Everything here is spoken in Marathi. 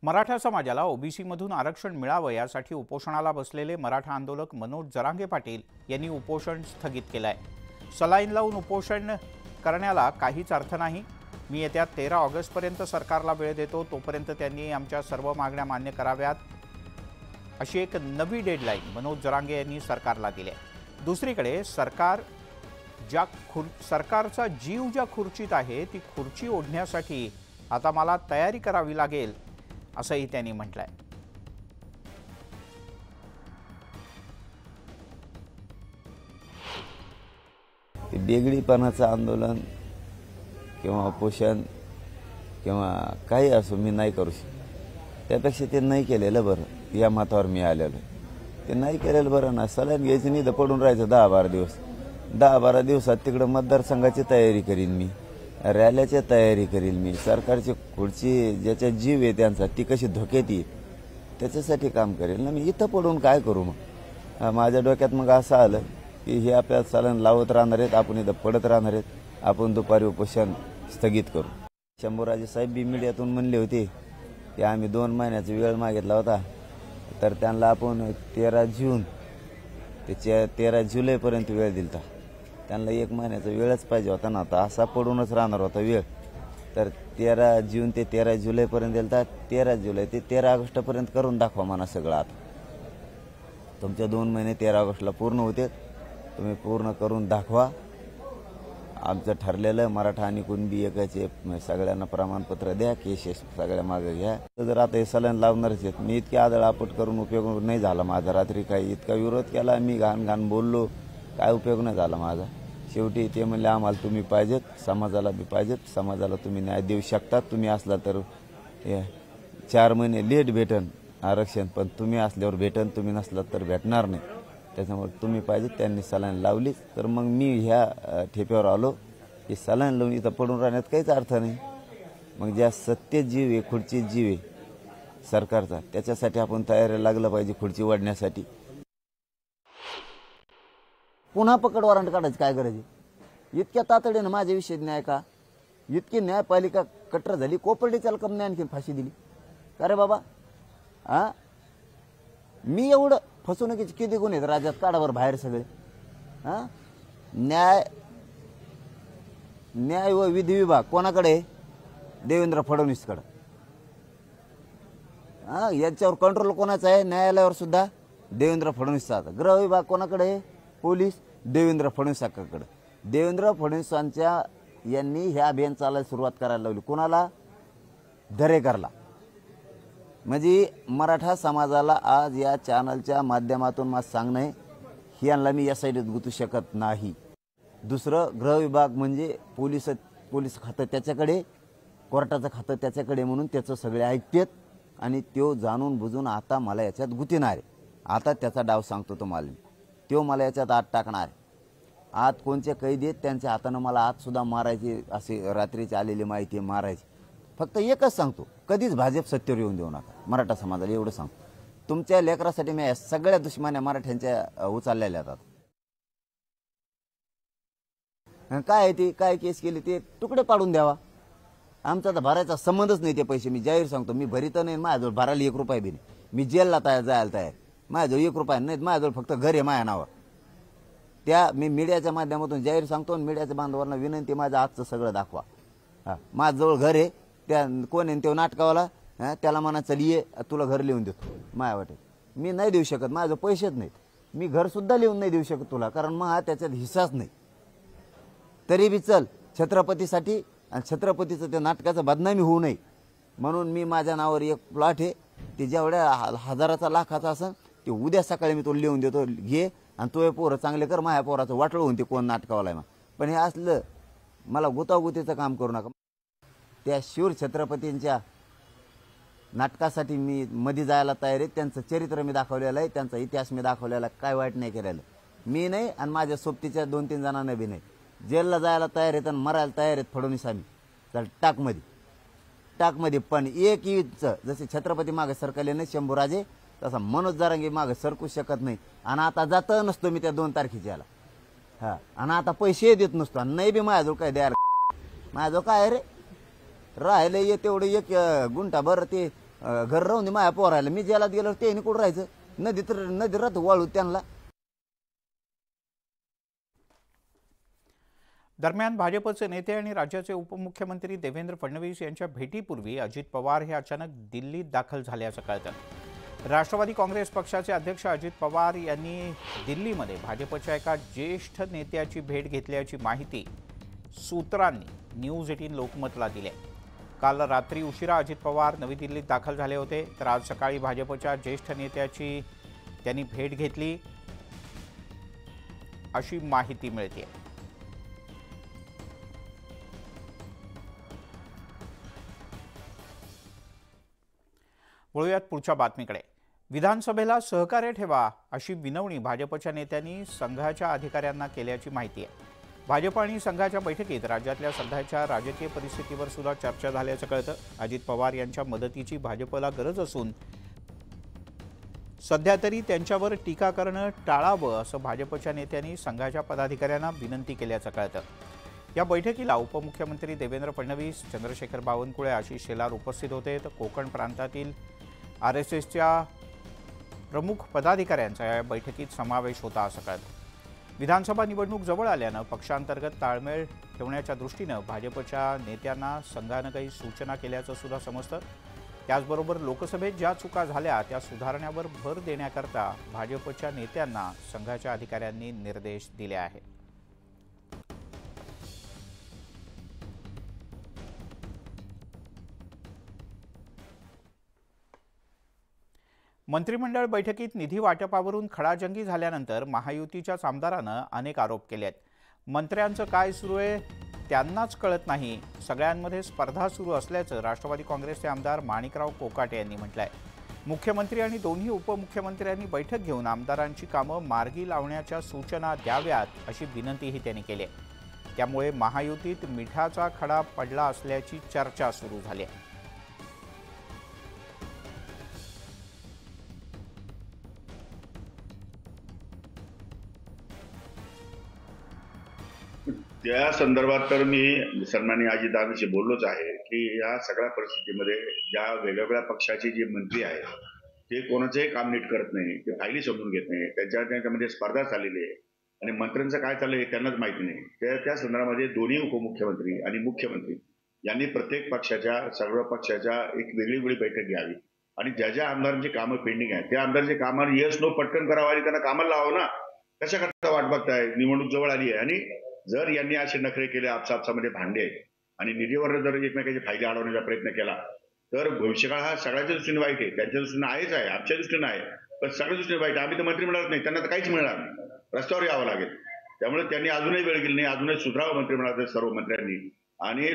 मराठा समाजाला ओबीसीमधून आरक्षण मिळावं यासाठी उपोषणाला बसलेले मराठा आंदोलक मनोज जरांगे पाटील यांनी उपोषण स्थगित केलंय। सलाईन लावून उपोषण करण्याला काहीच अर्थ नाही। मी येत्या 13 ऑगस्टपर्यंत सरकारला वेळ देतो, तोपर्यंत त्यांनी आमच्या सर्व मागण्या मान्य कराव्यात, अशी एक नवी डेडलाईन मनोज जरांगे यांनी सरकारला दिली आहे। दुसरीकडे सरकारचा जीव ज्या खुर्चीत आहे ती खुर्ची ओढण्यासाठी आता मला तयारी करावी लागेल, असंही त्यांनी म्हटलंय। बेगडीपणाचं आंदोलन किंवा उपोषण किंवा काही असो मी नाही करू शकत। त्यापेक्षा ते नाही केलेलं बरं। या मतावर मी आलेलो ते नाही केलेलं बरं ना। सलाईन घ्यायची नाही तर पडून राहायचं 10-12 दिवस। 10-12 दिवसात तिकडं मतदारसंघाची तयारी करीन मी, रॅल्याची तयारी करील मी, सरकारची खुर्ची ज्याच्या जीव आहे त्यांचा ती कशी धोक्यात येईल त्याच्यासाठी काम करेल ना मी। इथं पडून काय करू मग? माझ्या डोक्यात मग असं आलं की हे आपल्याला सलाईन लावत राहणार आहेत, आपण इथं पडत राहणार आहेत, आपण दुपारी उपोषण स्थगित करू। शंभूराजे साहेब बी मीडियातून म्हणले होते की आम्ही 2 महिन्याचा वेळ मागितला होता, तर त्यांना आपण 13 जून ते 13 जुलैपर्यंत वेळ दिलता। त्यांना 1 महिन्याचा वेळच पाहिजे होता ना। आता असा पडूनच राहणार होता वेळ, तर 13 जून ते 13 जुलैपर्यंत दिलता। 13 जुलै ते 13 ऑगस्टपर्यंत करून दाखवा म्हणा सगळं। आता तुमच्या 2 महिने 13 ऑगस्टला पूर्ण होते, तुम्ही पूर्ण करून दाखवा। आमचं ठरलेलं मराठा आणि कुणबी एकाचे सगळ्यांना प्रमाणपत्र द्या, केसेस सगळ्या मागे घ्या। जर आता हे सलाईन लावणारच आहेत, मी इतकी आदळ आपट करून उपयोग नाही झाला माझा। रात्री काही इतका विरोध केला मी, घाण बोललो, काय उपयोग नाही झाला माझा। शेवटी ते म्हणले आम्हाला तुम्ही पाहिजेत, समाजाला बी पाहिजेत, समाजाला तुम्ही न्याय देऊ शकतात, तुम्ही असला तर 4 महिने लेट भेटन आरक्षण, पण तुम्ही असल्यावर भेटन, तुम्ही नसला तर भेटणार नाही, त्याच्यामुळे तुम्ही पाहिजे। त्यांनी सलाईन लावलीच, तर मग मी ह्या ठेप्यावर आलो की सलाईन लावून इथं पडून राहण्यात काहीच अर्थ नाही। मग ज्या सत्य जीव आहे, खुर्ची जीव आहे सरकारचा, त्याच्यासाठी आपण तयारीला लागलं पाहिजे खुर्ची वाढण्यासाठी। पुन्हा पकड वॉरंट काढायची काय गरज आहे? इतक्या तातडीनं माझ्या विषयी न्याय का? इतकी न्यायपालिका कट्टर झाली, कोपर्डीच्याला कम नाही आणखी फाशी दिली का रे बाबा? मी एवढं फसवणुकीचे किती गुन्हे आहेत राज्यात, काढावर बाहेर सगळे। न्याय व विधी विभाग कोणाकडे? देवेंद्र फडणवीसकडे। याच्यावर कंट्रोल कोणाचा आहे? न्यायालयावर सुद्धा देवेंद्र फडणवीसचा। गृह विभाग कोणाकडे? पोलीस देवेंद्र फडणवीसांकडे। देवेंद्र फडणवीसांच्या यांनी हे अभियान चालायला सुरुवात करायला लावली कोणाला? दरेकरला। म्हणजे मराठा समाजाला आज या चॅनलच्या माध्यमातून मला सांगणं आहे, यांना मी या साईडत गुंतू शकत नाही। दुसरं गृह विभाग म्हणजे पोलीस खातं त्याच्याकडे, कोर्टाचं खातं त्याच्याकडे, म्हणून त्याचं सगळे ऐकतेत आणि तो जाणून बुजून आता मला याच्यात गुंतणार आहे। आता त्याचा डाव सांगतो तुम्हाला, तो मला याच्यात आत टाकणार आहे। आत कोणचे कैदी आहेत त्यांच्या हातानं मला आतसुद्धा मारायची, अशी रात्रीची आलेली माहिती मारायची। फक्त एकच सांगतो, कधीच भाजप सत्तेवर येऊन देऊ नका मराठा समाजाला, एवढं सांगतो। तुमच्या लेकरासाठी मी सगळ्या दुश्मन्या मराठ्यांच्या उचललेल्या आहेत। काय ती काय केस केली ते तुकडे पाडून द्यावा, आमचा तर भरायचा संबंधच नाही ते पैसे। मी जाहीर सांगतो, मी भरीत नाही, माझ्याजवळ भरायला 1 रुपया बी नाही। मी जेलला जायला तयार, माझ्याजवळ 1 रुपया नाही, माझ्याजवळ फक्त घर आहे माझ्या नावावर। त्या मी मीडियाच्या माध्यमातून जाहीर सांगतो, मीडियाच्या बांधवांना विनंती, माझं आजचं सगळं दाखवा। माझ्याजवळ घर आहे, त्या कोण आहे तो नाटकावाला, त्याला म्हणा चल ये तुला घर लिहून देतो माया वाटेल। मी नाही देऊ शकत, माझं पैसेच नाहीत, मी घर सुद्धा लिहून नाही देऊ शकत तुला, कारण मग त्याच्यात हिस्साच नाही। तरी बी चल छत्रपतीसाठी, आणि छत्रपतीचं त्या नाटकाचं बदनामी होऊ नये म्हणून मी माझ्या नावावर 1 प्लॉट आहे, ते जेवढ्या हजाराचा लाखाचा असेल ते उद्या सकाळी मी तो लिहून देतो, घे आणि तो पोरं चांगले कर, माझ्या पोराचं वाटळ होऊन ते कोण नाटकावाला आहे। पण हे असलं मला गुतागुतीचं काम करू नका। त्या शूर छत्रपतींच्या नाटकासाठी मी मध्ये जायला तयार आहे, त्यांचं चरित्र मी दाखवलेलं आहे, त्यांचा इतिहास मी दाखवलेला, काय वाईट नाही केलेलं मी नाही, आणि माझ्या सोबतीच्या 2-3 जणांना बी नाही। जेलला जायला तयार आहेत आणि मरायला तयार आहेत फडणवीस आम्ही, चल टाकमध्ये पण 1 इंच जसे छत्रपती मागे सरकले नाही शंभूराजे, तसा मनोज जरांगे मागे सरकू शकत नाही। आणि आता जात नसतो मी त्या 2 तारखेच्याला, आणि आता पैसे देत नसतो, आणि नाही बी माझ्याजवळ काय द्यायला, माझ्याजवळ काय रे राहिले ये तेवढे 1 गुंठा बरं ते घर राहून दे माझ्या पोरायला, मी जेलात गेलो ते कुठं राहायचं, नदीत राहतो वाळू त्यांना. दरम्यान भाजपचे नेते आणि राज्याचे उपमुख्यमंत्री देवेंद्र फडणवीस यांच्या भेटीपूर्वी अजित पवार हे अचानक दिल्लीत दाखल झाल्याचं कळतं. राष्ट्रवादी काँग्रेस पक्षाचे अध्यक्ष अजित पवार यांनी दिल्लीमध्ये भाजपच्या एका ज्येष्ठ नेत्याची भेट घेतल्याची माहिती सूत्रांनी न्यूज 18 लोकमतला दिली. काल रात्री उशिरा अजित पवार नवी दिल्लीत दाखल झाले होते, तर आज सकाळी भाजपच्या ज्येष्ठ नेत्याची त्यांनी भेट घेतली अशी माहिती मिळते. वळूयात पुढच्या बातमीकडे. विधानसभेला सहकार्य ठेवा अशी विनवणी भाजपच्या नेत्यांनी संघाच्या अधिकाऱ्यांना केल्याची माहिती आहे. भाजप आणि संघाच्या बैठकीत राज्यातल्या सध्याच्या राजकीय परिस्थितीवर सुद्धा चर्चा झाल्याचं कळतं. अजित पवार यांच्या मदतीची भाजपला गरज असून सध्या तरी त्यांच्यावर टीका करणं टाळावं असं भाजपच्या नेत्यांनी संघाच्या पदाधिकाऱ्यांना विनंती केल्याचं कळतं. या बैठकीला उपमुख्यमंत्री देवेंद्र फडणवीस, चंद्रशेखर बावनकुळे, आशिष शेलार उपस्थित होते, तर कोकण प्रांतातील RSSच्या प्रमुख पदाधिकाऱ्यांचा या बैठकीत समावेश होता असं कळतं. विधानसभा निवडणूक जवळ आल्यानं पक्षांतर्गत ताळमेळ ठेवण्याच्या दृष्टीनं भाजपच्या नेत्यांना संघानं काही सूचना केल्याचं सुद्धा समजतं. त्याचबरोबर लोकसभेत ज्या चुका झाल्या त्या सुधारण्यावर भर देण्याकरता भाजपच्या नेत्यांना संघाच्या अधिकाऱ्यांनी निर्देश दिले आहेत. मंत्रिमंडळ बैठकीत निधी वाटपावरून खडाजंगी झाल्यानंतर महायुतीच्याच आमदारानं अनेक आरोप केले आहेत. मंत्र्यांचं काय सुरू आहे त्यांनाच कळत नाही, सगळ्यांमध्ये स्पर्धा सुरू असल्याचं राष्ट्रवादी काँग्रेसचे आमदार माणिकराव कोकाटे यांनी म्हटलंय. मुख्यमंत्री आणि दोन्ही उपमुख्यमंत्र्यांनी बैठक घेऊन आमदारांची कामं मार्गी लावण्याच्या सूचना द्याव्यात अशी विनंतीही त्यांनी केली आहे. त्यामुळे महायुतीत मिठाचा खडा पडला असल्याची चर्चा सुरू झाली आहे. त्या संदर्भात तर मी सन्माननीय अजितदादांशी बोललोच आहे की या सगळ्या परिस्थितीमध्ये ज्या वेगवेगळ्या पक्षाचे जे मंत्री आहेत ते कोणाचंही काम नीट करत नाही, ते फायली समजून घेत नाही, त्यांच्यामध्ये स्पर्धा चाललेली आहे आणि मंत्र्यांचं काय चाललंय हे त्यांनाच माहिती नाही. त्या संदर्भामध्ये दोन्ही उपमुख्यमंत्री आणि मुख्यमंत्री यांनी प्रत्येक पक्षाच्या सर्व पक्षाच्या एक वेगळी बैठक घ्यावी आणि ज्या ज्या आमदारांची कामं पेंडिंग आहेत त्या आमदारांची कामावर येस नो पटकन करावं आणि त्यांना कामाला लावावं ना. कशा करता वाट बघताय, निवडणूक जवळ आली आहे आणि जर यांनी असे नखरे केले, आपसामध्ये भांडे आणि निधीवर जर एकमेकांचे फायदे अडवण्याचा प्रयत्न केला तर भविष्यकाळ हा सगळ्याच्या दृष्टीने वाईट आहे. त्यांच्या दृष्टीने आहेच आहे, आमच्या दृष्टीने आहे, पण सगळ्या दृष्टीने वाईट आहे. आम्ही तर मंत्री मिळणार नाही, त्यांना तर काहीच मिळणार नाही, रस्त्यावर यावं लागेल. त्यामुळे त्यांनी अजूनही वेळ गेली नाही, अजूनही सुधारावं मंत्रिमंडळातील सर्व मंत्र्यांनी आणि